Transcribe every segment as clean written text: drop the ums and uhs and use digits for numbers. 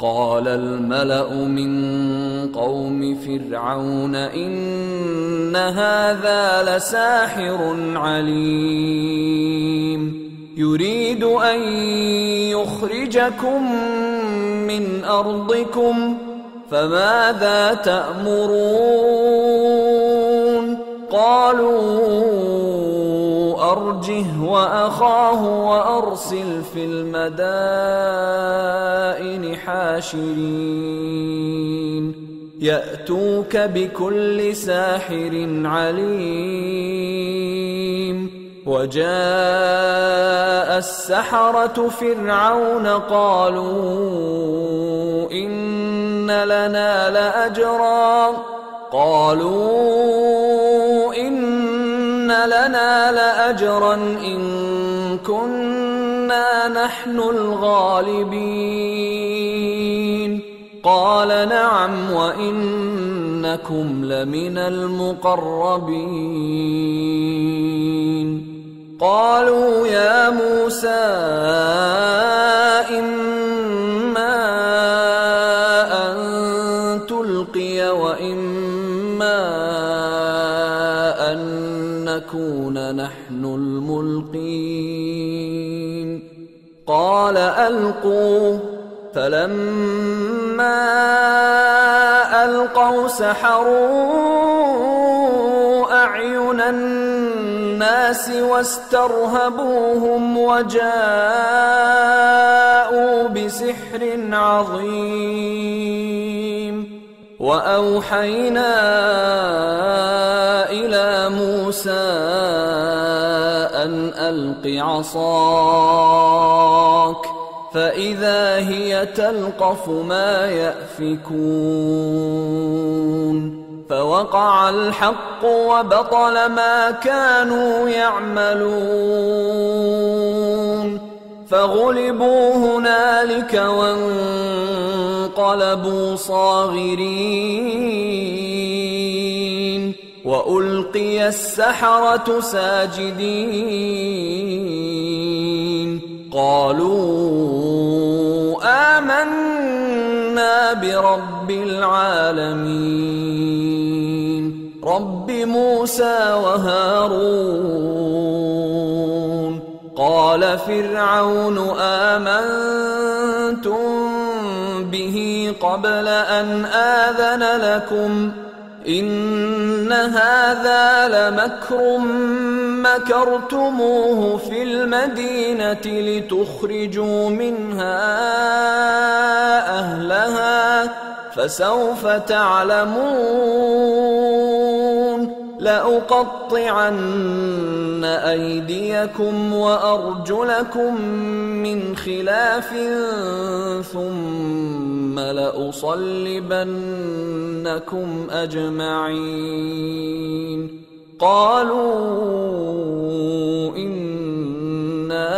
قال الملأ من قوم فرعون إن هذا لساحر عليم يريد أن يخرجكم من أرضكم فماذا تأمرون قالوا أرجه وأخاه وأرسل في المدائن حاشرين يأتوك بكل ساحر عليم وجاء السحرة فرعون قالوا إن لنا لأجرا إن كنا نحن الغالبين قال نعم وإنكم لمن المقربين قالوا يا موسى إما أن تلقي وإما أن نكون نحن الملقين قال ألقوا فلما ألقوا سحروا أعين الناس واسترهبوهم وجاءوا بسحر عظيم وأوحينا إلى موسى أن ألق عصاك فإذا هي تلقف ما يأفكون فوقع الحق وبطل ما كانوا يعملون فغلبوا هنالك وانقلبوا صاغرين وألقي السحرة ساجدين قالوا آمنا برب العالمين رب موسى وهارون قال فرعون آمنتم به قبل أن آذن لكم إن هذا لمكر مكرتموه في المدينة لتخرجوا منها أهلها فسوف تعلمون لأقطعن أيديكم وأرجلكم من خلاف ثم لأصلبنكم أجمعين قالوا إنا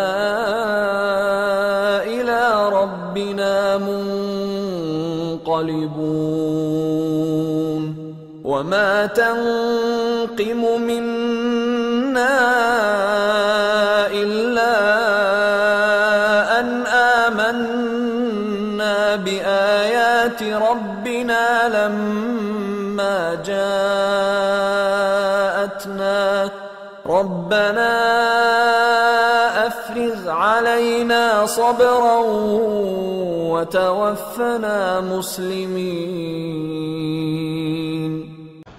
إلى ربنا منقلبون وما تنقم منا إلا أن آمنا بآيات ربنا لما جاءتنا ربنا أفرغ علينا صبرا وتوفنا مسلمين।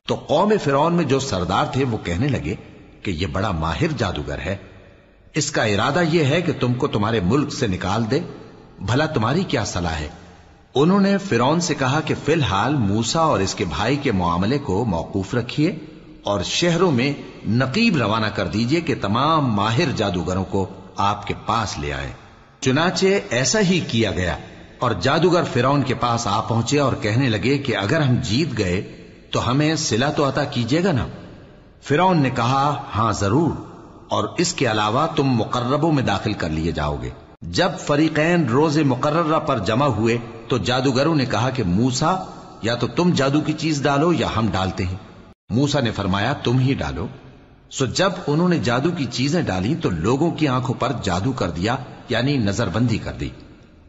तो कौम फिरौन में जो सरदार थे वो कहने लगे कि ये बड़ा माहिर जादूगर है, इसका इरादा ये है कि तुमको तुम्हारे मुल्क से निकाल दे, भला तुम्हारी क्या सलाह है। उन्होंने फिरौन से कहा कि फिलहाल मूसा और इसके भाई के मामले को मौकूफ रखिए और शहरों में नकीब रवाना कर दीजिए कि तमाम माहिर जादूगरों को आपके पास ले आए। चुनाचे ऐसा ही किया गया और जादूगर फिरौन के पास आ पहुंचे और कहने लगे कि अगर हम जीत गए तो हमें सिला तो अता कीजिएगा ना। फिरौन ने कहा हां जरूर, और इसके अलावा तुम मुकर्रबों में दाखिल कर लिए जाओगे। जब फरीकैन रोजे मुकर्ररा पर जमा हुए तो जादूगरों ने कहा कि मूसा, या तो तुम जादू की चीज डालो या हम डालते हैं। मूसा ने फरमाया तुम ही डालो। सो जब उन्होंने जादू की चीजें डाली तो लोगों की आंखों पर जादू कर दिया, यानी नजरबंदी कर दी।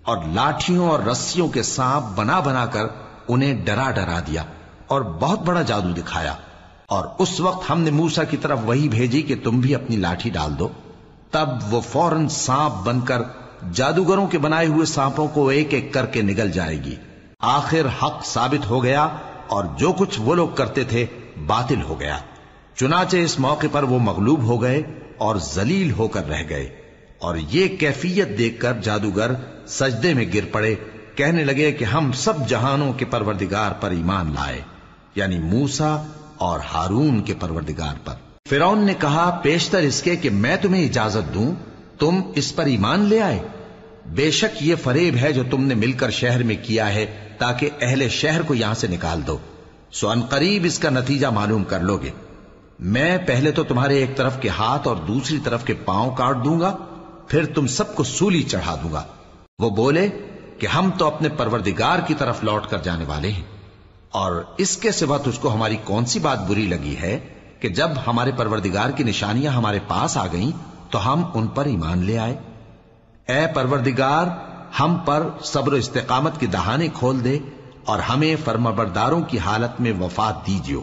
اور لاٹھیوں اور رسیوں کے سانپ بنا بنا کر انہیں ڈرا ڈرا دیا اور بہت بڑا جادو دکھایا. اور اس وقت ہم نے موسیٰ کی طرف وہی بھیجی کہ تم بھی اپنی لاٹھی ڈال دو. تب وہ فوراً سانپ بن کر جادوگروں کے بنائے ہوئے سانپوں کو ایک ایک کر کے نگل جائے گی. آخر حق ثابت ہو گیا اور جو کچھ وہ لوگ کرتے تھے باطل ہو گیا. چنانچہ اس موقع پر وہ مغلوب ہو گئے اور ذلیل ہو کر رہ گئے. اور یہ کیفیت دیکھ کر جادوگر سجدے میں گر پڑے، کہنے لگے کہ ہم سب جہانوں کے پروردگار پر ایمان لائے، یعنی موسیٰ اور ہارون کے پروردگار پر. فرعون نے کہا پیشتر اس کے کہ میں تمہیں اجازت دوں تم اس پر ایمان لے آئے. بے شک یہ فریب ہے جو تم نے مل کر شہر میں کیا ہے تاکہ اہل شہر کو یہاں سے نکال دو. سو ان قریب اس کا نتیجہ معلوم کر لو گے. میں پہلے تو تمہارے ایک طرف کے ہاتھ اور دوسری طرف کے پاؤں کاٹ دوں گا، پھر تم سب کو سولی چڑھا دوں گا. وہ بولے کہ ہم تو اپنے پروردگار کی طرف لوٹ کر جانے والے ہیں، اور اس کے سوا تجھ کو ہماری کون سی بات بری لگی ہے کہ جب ہمارے پروردگار کی نشانیاں ہمارے پاس آ گئیں تو ہم ان پر ایمان لے آئے. اے پروردگار، ہم پر صبر و استقامت کی دہانے کھول دے اور ہمیں فرمانبرداروں کی حالت میں وفات دیجیو.